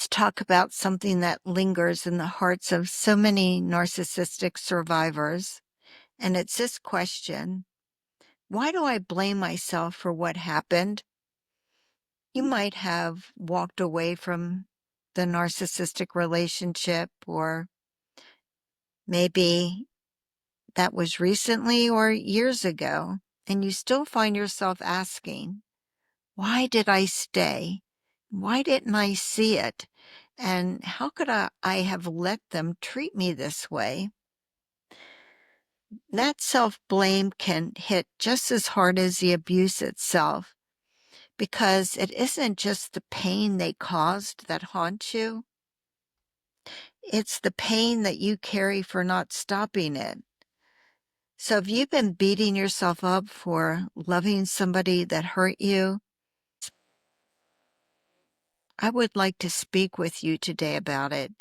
Let's talk about something that lingers in the hearts of so many narcissistic survivors. And it's this question: why do I blame myself for what happened? You might have walked away from the narcissistic relationship, or maybe that was recently or years ago, and you still find yourself asking, why did I stay? Why didn't I see it? And how could I have let them treat me this way? That self-blame can hit just as hard as the abuse itself, because it isn't just the pain they caused that haunts you. It's the pain that you carry for not stopping it. So if you've been beating yourself up for loving somebody that hurt you, I would like to speak with you today about it.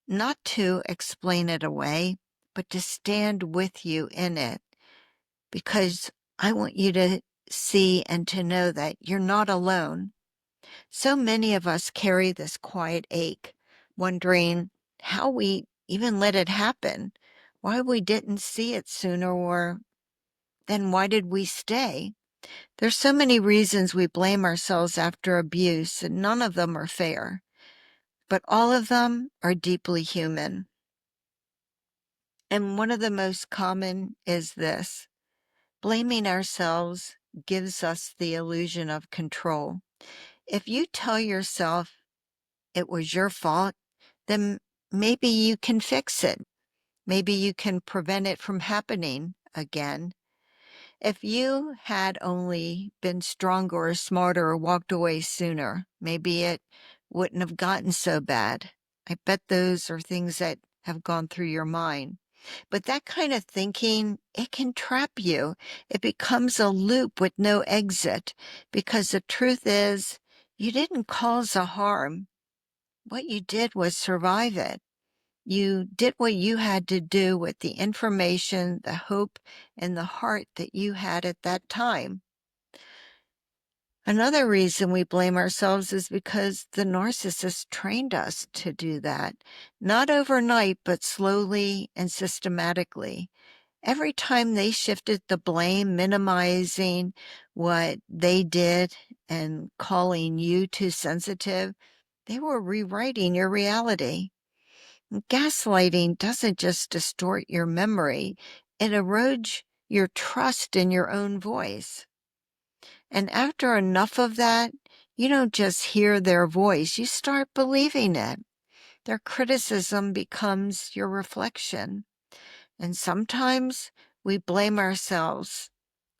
Not to explain it away, but to stand with you in it, because I want you to see and to know that you're not alone. So many of us carry this quiet ache, wondering how we even let it happen, why we didn't see it sooner, or then why did we stay? There's so many reasons we blame ourselves after abuse, and none of them are fair, but all of them are deeply human. And one of the most common is this: blaming ourselves gives us the illusion of control. If you tell yourself it was your fault, then maybe you can fix it. Maybe you can prevent it from happening again. If you had only been stronger or smarter or walked away sooner, maybe it wouldn't have gotten so bad. I bet those are things that have gone through your mind. But that kind of thinking, it can trap you. It becomes a loop with no exit, because the truth is, you didn't cause the harm. What you did was survive it. You did what you had to do with the information, the hope, and the heart that you had at that time. Another reason we blame ourselves is because the narcissist trained us to do that. Not overnight, but slowly and systematically. Every time they shifted the blame, minimizing what they did and calling you too sensitive, they were rewriting your reality. Gaslighting doesn't just distort your memory, it erodes your trust in your own voice. And after enough of that, you don't just hear their voice, you start believing it. Their criticism becomes your reflection. And sometimes we blame ourselves.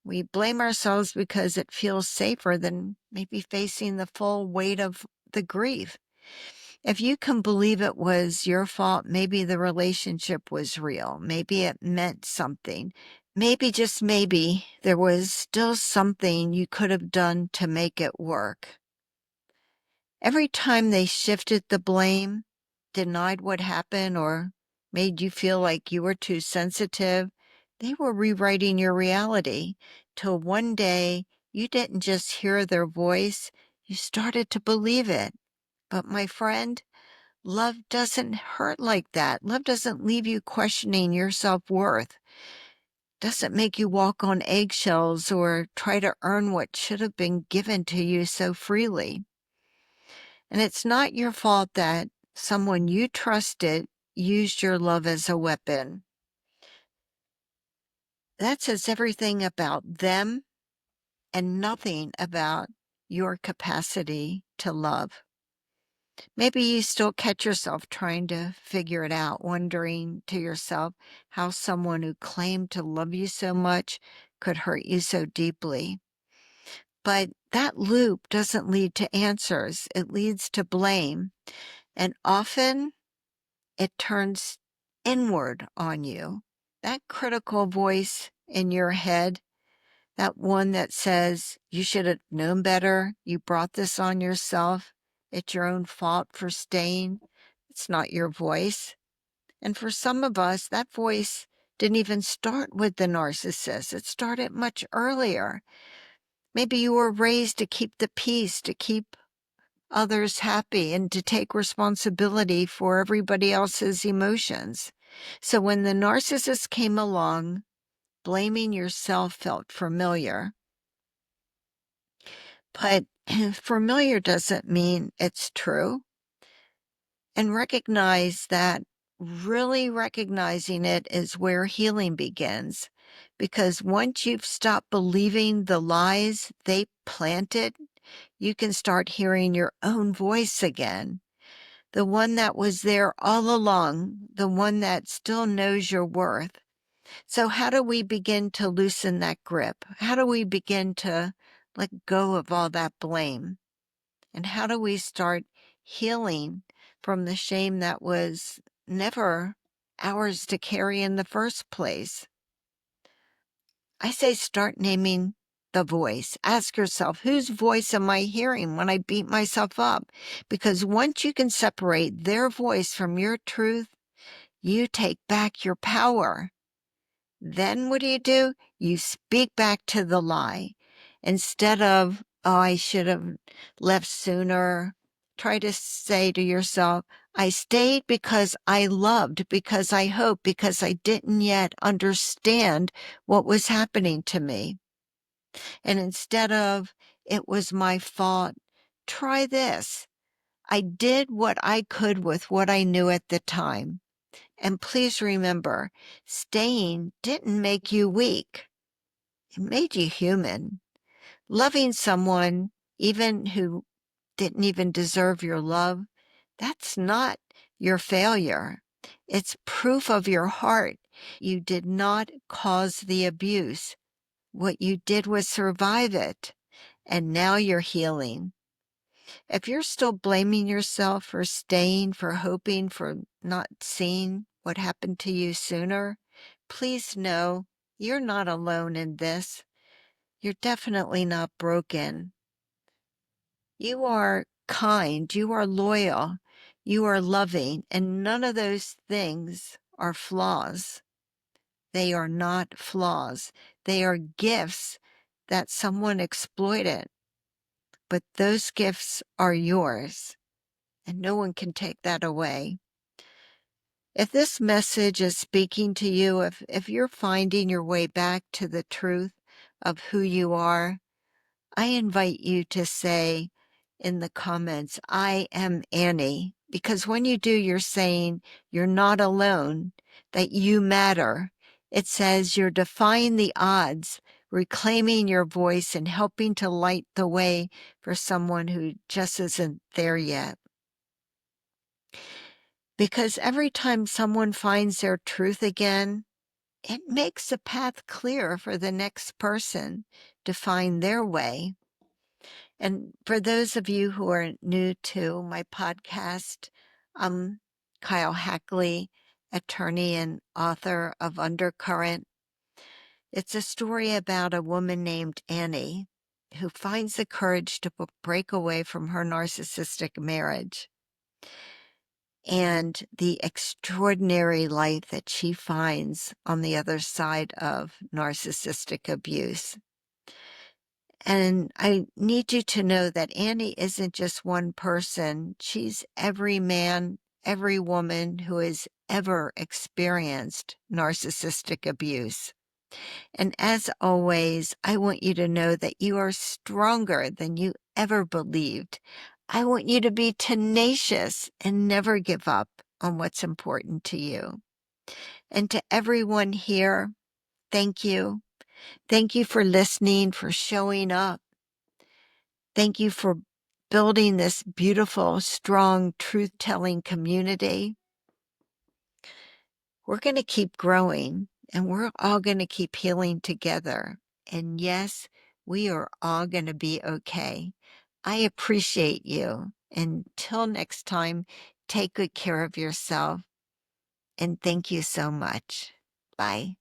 We blame ourselves because it feels safer than maybe facing the full weight of the grief. If you can believe it was your fault, maybe the relationship was real. Maybe it meant something. Maybe, just maybe, there was still something you could have done to make it work. Every time they shifted the blame, denied what happened, or made you feel like you were too sensitive, they were rewriting your reality, till one day you didn't just hear their voice, you started to believe it. But my friend, love doesn't hurt like that. Love doesn't leave you questioning your self-worth. Doesn't make you walk on eggshells or try to earn what should have been given to you so freely. And it's not your fault that someone you trusted used your love as a weapon. That says everything about them and nothing about your capacity to love. Maybe you still catch yourself trying to figure it out, wondering to yourself how someone who claimed to love you so much could hurt you so deeply. But that loop doesn't lead to answers. It leads to blame. And often it turns inward on you. That critical voice in your head, that one that says, you should have known better, you brought this on yourself, it's your own fault for staying, it's not your voice. And for some of us, that voice didn't even start with the narcissist. It started much earlier. Maybe you were raised to keep the peace, to keep others happy and to take responsibility for everybody else's emotions. So when the narcissist came along, blaming yourself felt familiar. But familiar doesn't mean it's true. And recognize that really recognizing it is where healing begins. Because once you've stopped believing the lies they planted, you can start hearing your own voice again. The one that was there all along, the one that still knows your worth. So, how do we begin to loosen that grip? How do we begin to let go of all that blame? And how do we start healing from the shame that was never ours to carry in the first place? I say start naming the voice. Ask yourself, whose voice am I hearing when I beat myself up? Because once you can separate their voice from your truth, you take back your power. Then what do? You speak back to the lie. Instead of, oh, I should have left sooner, try to say to yourself, I stayed because I loved, because I hoped, because I didn't yet understand what was happening to me. And instead of, it was my fault, try this. I did what I could with what I knew at the time. And please remember, staying didn't make you weak. It made you human. Loving someone, even who didn't even deserve your love, that's not your failure. It's proof of your heart. You did not cause the abuse. What you did was survive it. And now you're healing. If you're still blaming yourself for staying, for hoping, for not seeing what happened to you sooner, please know you're not alone in this. You're definitely not broken. You are kind, you are loyal, you are loving, and none of those things are flaws. They are not flaws. They are gifts that someone exploited. But those gifts are yours, and no one can take that away. If this message is speaking to you, if you're finding your way back to the truth of who you are, I invite you to say in the comments, I am Annie. Because when you do, you're saying you're not alone, that you matter. It says you're defying the odds, reclaiming your voice, and helping to light the way for someone who just isn't there yet. Because every time someone finds their truth again, it makes the path clear for the next person to find their way. And for those of you who are new to my podcast, I'm Kyle Hackley, attorney and author of Undercurrent. It's a story about a woman named Annie who finds the courage to break away from her narcissistic marriage and the extraordinary life that she finds on the other side of narcissistic abuse. And I need you to know that Annie isn't just one person. She's every man, every woman who has ever experienced narcissistic abuse. And as always, I want you to know that you are stronger than you ever believed. I want you to be tenacious and never give up on what's important to you. And to everyone here, thank you. Thank you for listening, for showing up. Thank you for building this beautiful, strong, truth-telling community. We're going to keep growing, and we're all going to keep healing together. And yes, we are all going to be okay. I appreciate you. Until next time, take good care of yourself, and thank you so much. Bye.